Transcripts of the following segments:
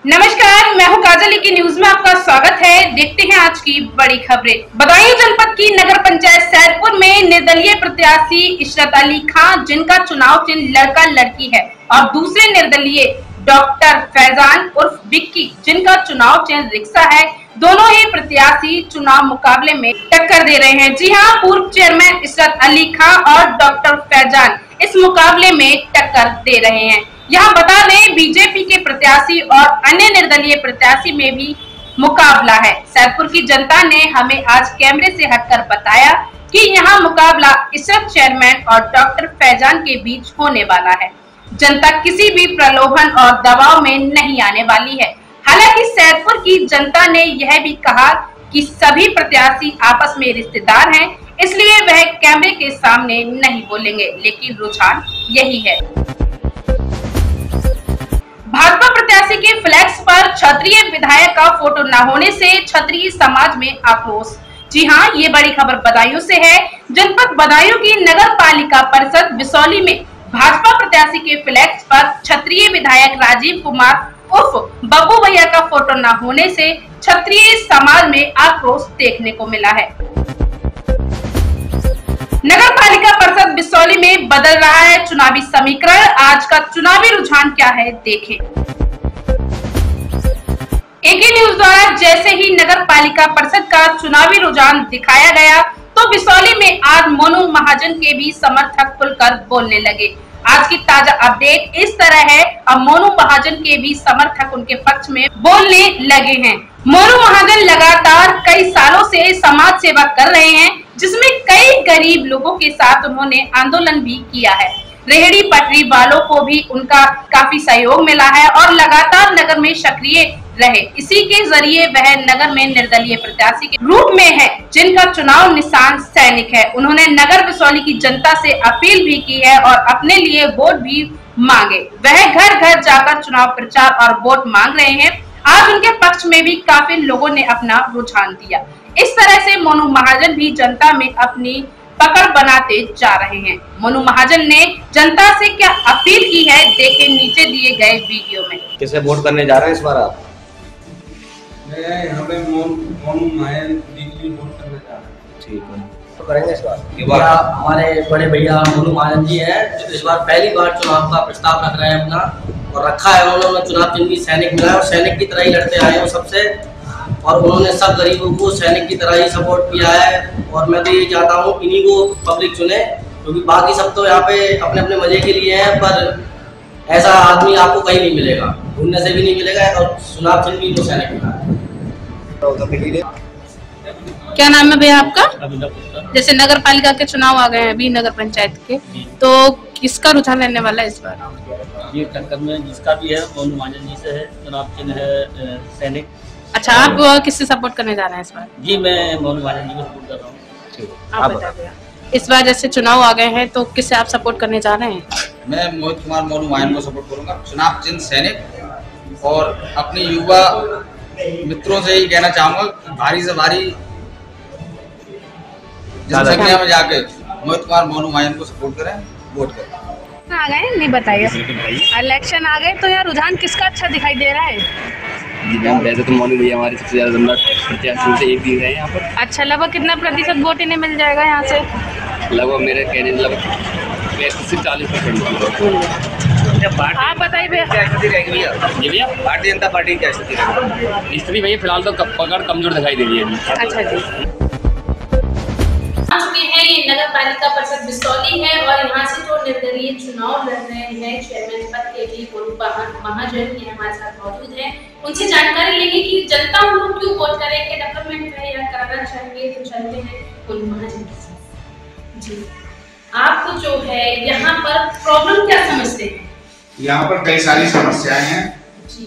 नमस्कार, मैं हूं काजल की न्यूज में आपका स्वागत है। देखते हैं आज की बड़ी खबरें। बदायूं जनपद की नगर पंचायत सैदपुर में निर्दलीय प्रत्याशी इशरत अली खान, जिनका चुनाव चिन्ह लड़का लड़की है, और दूसरे निर्दलीय डॉक्टर फैजान उर्फ विक्की, जिनका चुनाव चिन्ह रिक्शा है, दोनों ही प्रत्याशी चुनाव मुकाबले में टक्कर दे रहे हैं। जी हां, पूर्व चेयरमैन इशरत अली खान और डॉक्टर फैजान इस मुकाबले में टक्कर दे रहे हैं। यहाँ बता दें, बीजेपी के प्रत्याशी और अन्य निर्दलीय प्रत्याशी में भी मुकाबला है। सैदपुर की जनता ने हमें आज कैमरे से हटकर बताया कि यहाँ मुकाबला इशरत चेयरमैन और डॉक्टर फैजान के बीच होने वाला है। जनता किसी भी प्रलोभन और दबाव में नहीं आने वाली है। हालांकि सैदपुर की जनता ने यह भी कहा कि सभी प्रत्याशी आपस में रिश्तेदार हैं, इसलिए वह कैमरे के सामने नहीं बोलेंगे, लेकिन रुझान यही है। भाजपा प्रत्याशी के फ्लैक्स पर क्षत्रिय विधायक का फोटो न होने से क्षत्रिय समाज में आक्रोश। जी हां, ये बड़ी खबर बदायूं से है। जनपद बदायूं की नगर पालिका परिषद बिसौली में भाजपा प्रत्याशी के फ्लैक्स पर क्षत्रिय विधायक राजीव कुमार उर्फ बब्बू भैया का फोटो न होने से क्षत्रिय समाज में आक्रोश देखने को मिला है। नगर पालिका परिषद बिसौली में बदल रहा है चुनावी समीकरण। आज का चुनावी रुझान क्या है, देखें। एके न्यूज द्वारा जैसे ही नगर पालिका परिषद का चुनावी रुझान दिखाया गया, तो बिसौली में आज मोनू महाजन के भी समर्थक खुलकर बोलने लगे। आज की ताजा अपडेट इस तरह है, अब मोनू महाजन के भी समर्थक उनके पक्ष में बोलने लगे हैं। मोनू महाजन लगातार कई सालों से समाज सेवा कर रहे हैं, जिसमें कई गरीब लोगों के साथ उन्होंने आंदोलन भी किया है। रेहड़ी पटरी वालों को भी उनका काफी सहयोग मिला है और लगातार नगर में सक्रिय रहे। इसी के जरिए वह नगर में निर्दलीय प्रत्याशी के रूप में है, जिनका चुनाव निशान सैनिक है। उन्होंने नगर बिसौली की जनता से अपील भी की है और अपने लिए वोट भी मांगे। वह घर घर जाकर चुनाव प्रचार और वोट मांग रहे हैं। आज उनके पक्ष में भी काफी लोगों ने अपना रुझान दिया। इस तरह से मोनू महाजन भी जनता में अपनी पकड़ बनाते जा रहे हैं। मोनू महाजन ने जनता से क्या अपील की है, देखें नीचे दिए गए वीडियो में। किसे वोट करने जा रहे हैं इस बार आप? मैं यहाँ पे मोनू महाजन जी वोट करने जा रहा हूँ। ठीक है, तो करेंगे इस बार। हमारे बड़े भैया मोनू महाजन जी हैं, जो इस बार पहली बार चुनाव का प्रस्ताव रख रहे हैं अपना, और रखा है उन्होंने। चुनाव चिन्ह भी सैनिक मिला है और सैनिक की तरह ही लड़ते आए हैं सबसे, और उन्होंने सब गरीबों को सैनिक की तरह ही सपोर्ट किया है। और मैं तो ये चाहता हूँ इन्हीं को पब्लिक चुने, क्योंकि बाकी सब तो यहाँ पे अपने अपने मजे के लिए हैं, पर ऐसा आदमी आपको कहीं नहीं मिलेगा, ढूंढने से भी नहीं मिलेगा। और चुनाव चिन्ह भी तो सैनिक मिला है। क्या नाम है भैया आपका? जैसे नगर पालिका के चुनाव आ गए हैं अभी, नगर पंचायत के, तो किसका रुझान रहने वाला है इस बार? ये टक्कर में जिसका भी है मोनू महाजन जी से है। चुनाव चिन्ह है सैनिक। अच्छा, आप किससे सपोर्ट करने जा रहे हैं इस बार? जी, मैं मोनू महाजन जी को सपोर्ट कर रहा हूँ। आप बता दें, इस बार जैसे चुनाव आ गए हैं, तो किससे आप सपोर्ट करने जा रहे हैं? मैं मोहित कुमार मोनू महाजन को सपोर्ट करूंगा। चुनाव चिन्ह सैनिक, और अपने युवा मित्रों से ही कहना चाहूंगा कि भारी से भारी जनसंख्या में जाके मोहित कुमार मोनू महाजन को सपोर्ट करें, वोट करें। आ गए नहीं, बताइए। इलेक्शन आ गए तो यार रुझान किसका अच्छा दिखाई दे रहा है? जी मैम, वैसे तो मोनू भैया हमारे सबसे ज्यादा नंबर प्रत्याशियों से एक भी रहे हैं यहाँ पर। अच्छा, लगभग कितना प्रतिशत वोट इन्हें मिल जाएगा यहाँ से? लगभग मेरे कहने लगभग 35 से 40%। आप बताइए भैया। जी भैया, भारतीय जनता पार्टी की स्थिति भैया फिलहाल तो पकड़ कमजोर दिखाई दे रही है। अच्छा जी, चुके हैं ये नगर पालिका परिषद बिसौली है, और यहाँ से जो निर्दलीय चुनाव लड़ रहे हैं चेयरमैन पद के लिए मोनू महाजन ये हमारे साथ मौजूद हैं। उनसे जानकारी लेंगे कि जनता उनको क्यों वोट करे, कि डेवलपमेंट है या कराना चाहिए। तो चलते हैं मोनू महाजन के साथ। जी, आप जो है यहाँ पर प्रॉब्लम क्या समझते हैं? यहाँ पर कई सारी समस्याएं हैं जी।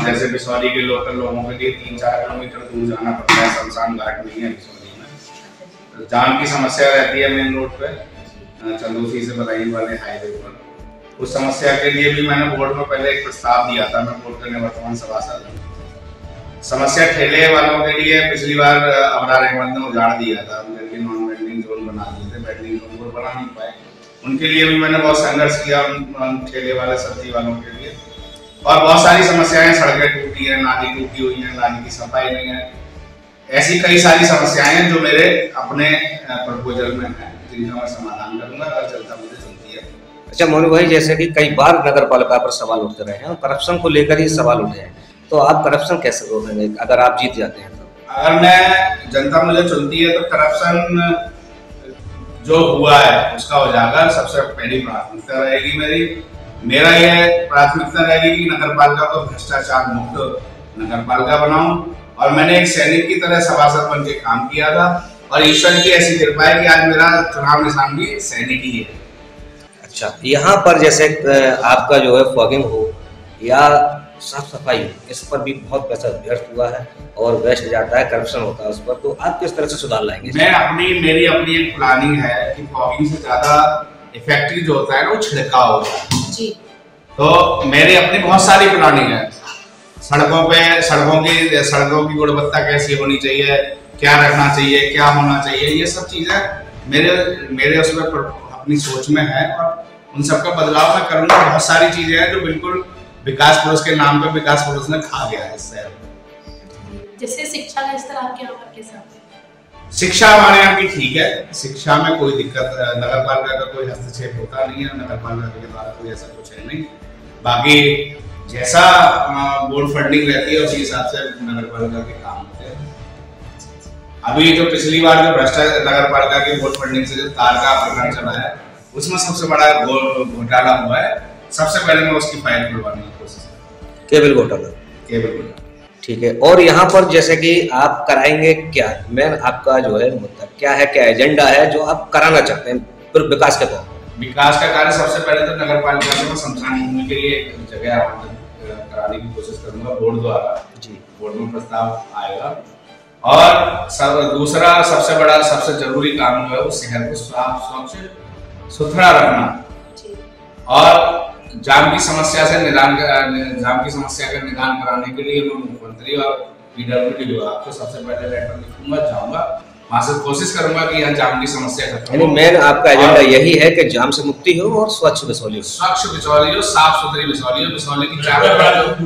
जैसे बिसौली के लोकल लोगों के लिए 3-4 किलोमीटर दूर जाना पड़ता है, शमशान घाट नहीं है बिसौली में। जाम की समस्या रहती है मेन रोड पे, चंदोसी से बदायूं वाले हाईवे पर। उस समस्या के लिए भी मैंने बोर्ड में पहले एक प्रस्ताव दिया था। मैं बोर्ड करने वर्तमान सभासद हूँ। समस्या ठेले वालों के लिए पिछली बार अबरार अहमद ने उजाड़ दिया था, लेकिन नॉन वेंडिंग जोन बना दिए थे, वेंडिंग जोन को बना नहीं पाए। उनके लिए भी मैंने बहुत संघर्ष किया, ठेले वाले सब्जी वालों के लिए। और बहुत सारी समस्याएं, सड़कें टूटी है, नाली टूटी हुई है, नाली की सफाई नहीं है, ऐसी कई सारी समस्याएं हैं जो मेरे अपने प्रपोजल में है, जिनका मैं समाधान करूंगा अगर जनता मुझे सुनती है। अच्छा मोनू भाई, जैसे कि कई बार नगर पालिका पर सवाल उठते रहे हैं और करप्शन को लेकर ही सवाल उठे हैं, तो आप करप्शन कैसे रोकेंगे अगर आप जीत जाते हैं? अगर मैं जनता मुझे चुनती है तो करप्शन जो हुआ है उसका उजागर सबसे पहली प्राथमिकता रहेगी मेरी। मेरा यह प्राथमिकता रहेगी कि नगर पालिका को भ्रष्टाचार मुक्त नगर पालिका बनाऊं, और मैंने एक सैनिक की तरह सभासद बन के काम किया था, और ईश्वर की ऐसी कृपा है कि आज मेरा चुनाव निशान भी सैनिक ही है। अच्छा, यहाँ पर जैसे आपका जो है फॉगिंग हो या साफ सफाई हो, इस पर भी बहुत पैसा व्यर्थ हुआ है और वेस्ट जाता है, करप्शन होता है उस पर, तो आप किस तरह से सुधार लाएंगे? मेरी अपनी एक प्लानिंग है कि फॉगिंग से ज्यादा इफेक्टिव जो होता है ना वो छिड़काव होता है जी। तो मेरी अपनी बहुत सारी प्लानिंग है, सड़कों की गुणवत्ता कैसी होनी चाहिए, क्या रखना चाहिए, क्या होना चाहिए, ये सब चीजें मेरे उसमें अपनी सोच में है, और उन सबका बदलाव मैं करूंगा। बहुत सारी चीजें हैं जो बिल्कुल विकास पुरुष के नाम पे विकास पुरुष ने खा गया है इस शहर में। जैसे शिक्षा का स्तर आपके यहाँ पर कैसा? शिक्षा हमारे यहाँ की ठीक है, शिक्षा में कोई दिक्कत, नगर पालिका का कोई हस्तक्षेप होता नहीं है, नगर पालिका के द्वारा कोई ऐसा कुछ है नहीं। बाकी जैसा बोर्ड फंडिंग रहती है उसी हिसाब से नगर पालिका के काम होते हैं। अभी जो पिछली बार जो भ्रष्टाचार नगर पालिका की बोर्ड फंडिंग से जो तार का प्रकरण चला है, उसमें सबसे बड़ा घोटाला हुआ है। सबसे पहले मैं उसकी फाइल खुलवाने की कोशिश करूंगा। केबल घोटाला, ठीक है। और यहाँ पर जैसे कि आप कराएंगे क्या, मेन आपका जो है मुद्दा क्या है, क्या एजेंडा है जो आप कराना चाहते हैं विकास के तौर? विकास का कार्य सबसे पहले तो नगर पालिका से शमशान भूमि के लिए एक जगह आवंटन कराने की कोशिश करूंगा बोर्ड द्वारा जी। बोर्ड में प्रस्ताव आएगा। और दूसरा सबसे बड़ा सबसे जरूरी काम जो है वो शहर को साफ स्वच्छ सुथरा रखना, और जाम की समस्या का निदान कराने के लिए मैं मुख्यमंत्री और पीडब्ल्यूडी विभाग को सबसे पहले लेटर लिखूंगा, जाऊंगा वहां से कोशिश करूंगा कि यहाँ जाम की समस्या खत्म हो। मेन आपका एजेंडा यही है कि जाम से मुक्ति हो और स्वच्छ बिसौली हो, साफ सुथरी बिसौली हो, बिसौली की चारों तरफ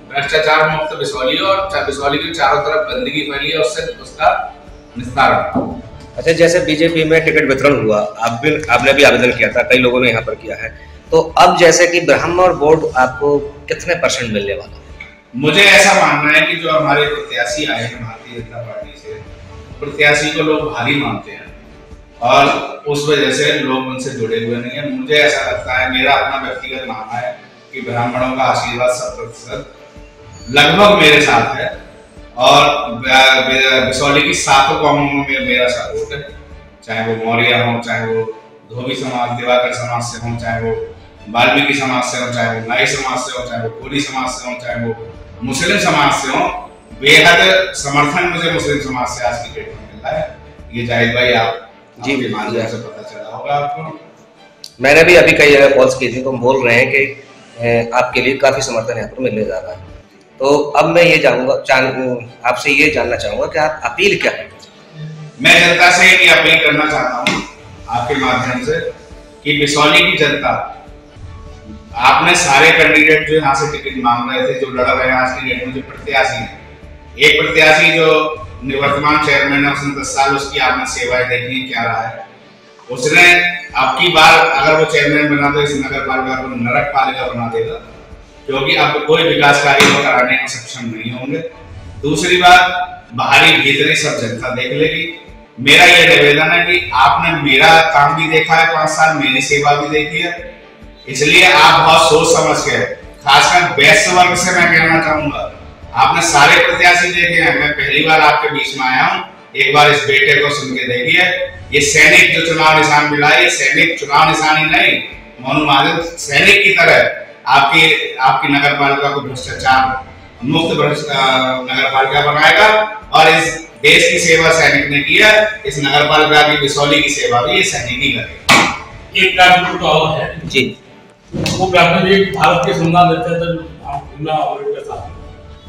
भ्रष्टाचार मुक्त बिसौली हो, और बिसौली की चारों तरफ गंदगी फैली है उससे उसका निस्तारण। अच्छा, जैसे बीजेपी में टिकट वितरण हुआ, आपने भी आवेदन किया था, कई लोगों ने यहाँ पर किया है, तो अब जैसे कि ब्राह्मण और बोर्ड आपको कितने % मिलने वाला है? मुझे ऐसा मानना है कि जो हमारे प्रत्याशी आए हैं भारतीय जनता पार्टी से, प्रत्याशी को लोग भारी मानते हैं और उस वजह से लोग उनसे जुड़े हुए नहीं है। मुझे ऐसा लगता है, मेरा अपना व्यक्तिगत मानना है कि ब्राह्मणों का आशीर्वाद 100% लगभग मेरे साथ है, और बिसौली की 7 कौमों में मेरा सपोर्ट है, चाहे वो मौर्य हो, चाहे वो धोबी समाज, दिवाकर समाज से हो, चाहे वो वाल्मीकि समाज से हो, चाहे वो नाई समाज से हो, चाहे वो कोली समाज से हो, चाहे वो मुस्लिम समाज से हो। बेहद समर्थन मुझे मुस्लिम समाज से आज की डेट में मिल रहा है। ये जाहिद भाई आप जी भी माध्यम से पता चला होगा आपको। मैंने भी अभी कई जगह कॉल्स की थी, तो बोल रहे हैं कि आपके लिए काफी समर्थन यहाँ पर मिलने जा रहा है। तो अब मैं ये आपसे ये जानना चाहूंगा कि आप अपील क्या है? मैं जनता से ये अपील करना चाहता हूँ आपके माध्यम से कि बिसौली की जनता, आपने सारे कैंडिडेट जो यहाँ से टिकट मांग रहे थे, जो लड़ रहे हैं आज की डेट में, जो प्रत्याशी हैं, एक प्रत्याशी जो निवर्तमान चेयरमैन है, उसने 10 साल उसकी आपने सेवाएं देखी, क्या रहा है उसने। अब की बार अगर वो चेयरमैन बना तो इस नगर पालिका को नरक पालिका बना देगा, क्योंकि अब कोई विकास कार्य वो कराने में सक्षम नहीं होंगे। दूसरी बात, बाहरी भीतरी सब जनता देख लेगी। मेरा ये निवेदन है कि आपने मेरा काम भी देखा है, 5 साल मेरी सेवा भी देखी है, इसलिए आप बहुत सोच समझ के, खासकर वैश्य वर्ग से मैं कहना चाहूंगा, आपने सारे प्रत्याशी देखे हैं, मैं पहली बार आपके बीच में आया हूँ, एक बार इस बेटे को सुन के देखिए। ये सैनिक जो चुनाव निशान मिला है, ये सैनिक चुनाव निशान ही नहीं, मोनू महाजन सैनिक की तरह आपकी नगर पालिका को भ्रष्टाचार मुक्त नगर पालिका बनाएगा, और इस देश की सेवा सैनिक ने किया, इस नगर पालिका की बिसौली की सेवा भी ये सैनिक ही करेगा। एक प्राथमिक तो और है जी, वो प्राथमिक भारत के संविधान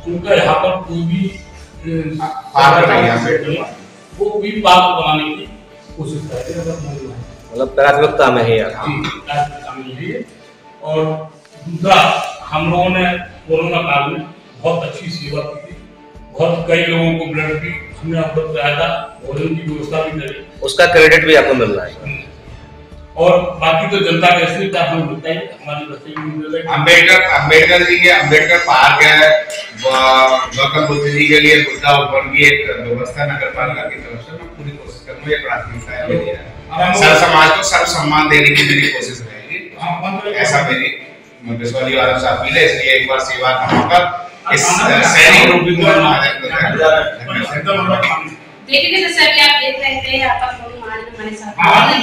उनका यहाँ पर कोई भी वो भी बात बनाने की कोशिश करते हैं, मतलब प्राथमिकता में है। और दूसरा, हम लोगों ने कोरोना काल में बहुत अच्छी सेवा की थी। बहुत कई लोगों को ब्लड की हमने उपलब्ध कराया था, भोजन की व्यवस्था भी करी, उसका क्रेडिट भी आपको मिल रहा है। और बाकी तो जनता के असली का हमें मिलता है, हमारी बच्चे भी मिल रहे हैं। अम्बेडकर जी के अम्बेडकर पार्क है, गौतम बुद्ध जी के लिए बुद्धा उपवन की एक व्यवस्था नगर पालिका की तरफ से मैं पूरी कोशिश करूंगा, ये प्राथमिकता है। सर समाज को सर्व सम्मान देने की मेरी कोशिश रहेगी, ऐसा मेरी बिस्वाली वालों से अपील है। इसलिए एक बार सेवा का मौका इस सैनिक रूपी मोनू महाजन को देखिए जैसे अभी आप देख रहे थे यहाँ पर मोनू महाजन हमारे साथ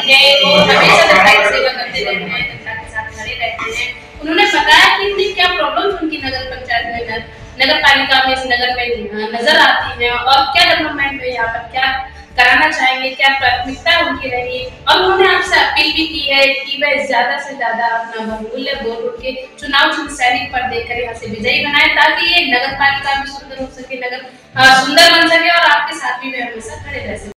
है, वो हमेशा जनता की सेवा करते रहते हैं, जनता के साथ खड़े रहते हैं। उन्होंने बताया कि उनकी क्या प्रॉब्लम उनकी नगर पंचायत में, नगर पालिका में, इस नगर में नजर आती है और क्या डेवलपमेंट में यहाँ पर क्या कराना चाहेंगे, क्या प्राथमिकता उनकी रहेगी। और उन्होंने आपसे अपील भी की है कि वह ज्यादा से ज्यादा अपना बहुमूल्य वोट उनके चुनाव चिन्ह सैनिक पर देकर यहाँ से विजयी बनाए, ताकि ये नगर पालिका भी सुंदर हो सके, नगर सुंदर बन सके और आपके साथ भी वे हमेशा खड़े रह सके।